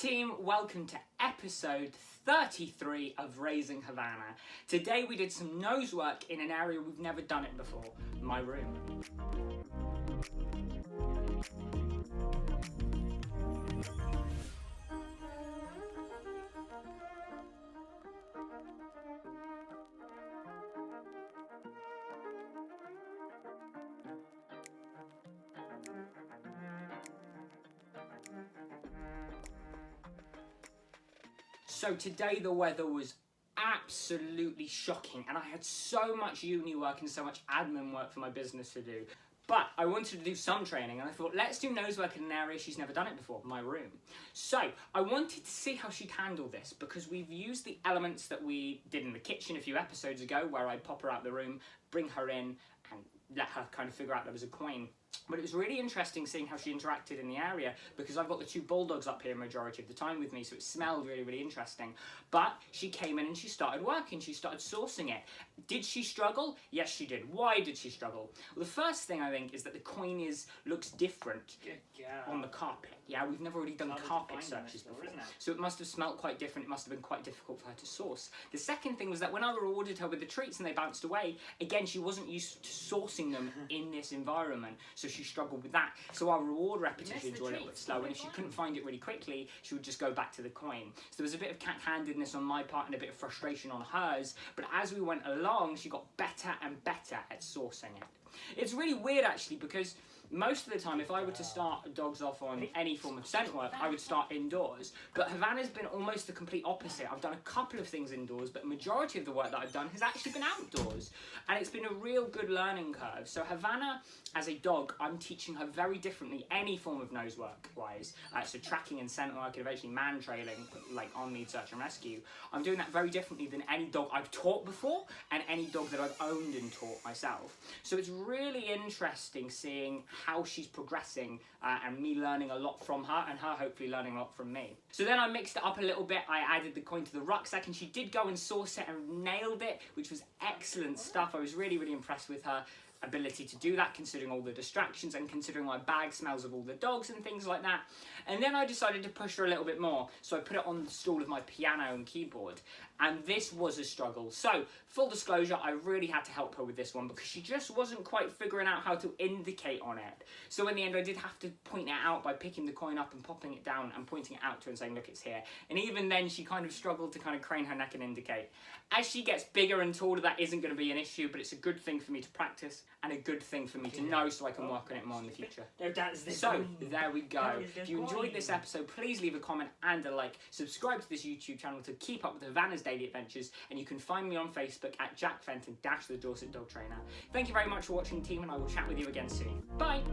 team, welcome to episode 33 of Raising Havana. Today we did some nose work in an area we've never done it before, my room. So today the weather was absolutely shocking and I had so much uni work and so much admin work for my business to do. But I wanted to do some training and I thought, let's do nose work in an area she's never done it before, my room. So I wanted to see how she'd handle this because we've used the elements that we did in the kitchen a few episodes ago where I'd pop her out the room, bring her in and let her kind of figure out there was a coin. But it was really interesting seeing how she interacted in the area because I've got the two bulldogs up here majority of the time with me, so it smelled really, really interesting. But she came in and she started working, she started sourcing it. Did she struggle? Yes, she did. Why did she struggle? Well, the first thing I think is that the coin looks different on the carpet. Yeah, we've never really done carpet searches before, so it must have smelled quite different. It must have been quite difficult for her to source. The second thing was that when I rewarded her with the treats and they bounced away, again, she wasn't used to sourcing them in this environment, so she struggled with that. So our reward repetitions were a little bit slow, and if she couldn't find it really quickly, she would just go back to the coin. So there was a bit of cat-handedness on my part and a bit of frustration on hers, but as we went along, she got better and better at sourcing it. It's really weird actually because most of the time, if I were to start dogs off on any form of scent work, I would start indoors. But Havana's been almost the complete opposite. I've done a couple of things indoors, but the majority of the work that I've done has actually been outdoors. And it's been a real good learning curve. So Havana, as a dog, I'm teaching her very differently any form of nose work-wise. So tracking and scent work and eventually man-trailing, like on-lead search and rescue. I'm doing that very differently than any dog I've taught before and any dog that I've owned and taught myself. So it's really interesting seeing how she's progressing and me learning a lot from her and her hopefully learning a lot from me. So then I mixed it up a little bit. I added the coin to the rucksack and she did go and source it and nailed it, which was excellent stuff. I was really, really impressed with her ability to do that considering all the distractions and considering my bag smells of all the dogs and things like that. And then I decided to push her a little bit more, so I put it on the stool of my piano and keyboard, and this was a struggle. So full disclosure, I really had to help her with this one because she just wasn't quite figuring out how to indicate on it. So in the end I did have to point it out by picking the coin up and popping it down and pointing it out to her and saying, look, it's here. And even then she kind of struggled to kind of crane her neck and indicate. As she gets bigger and taller, that isn't going to be an issue, but it's a good thing for me to practice and a good thing for me to know so I can work on it more in the future. So there we go. If you enjoyed this episode, please leave a comment and a like. Subscribe to this YouTube channel to keep up with Havana's daily adventures, and you can find me on Facebook at Jack Fenton - the Dorset Dog Trainer. Thank you very much for watching, team, and I will chat with you again soon. Bye!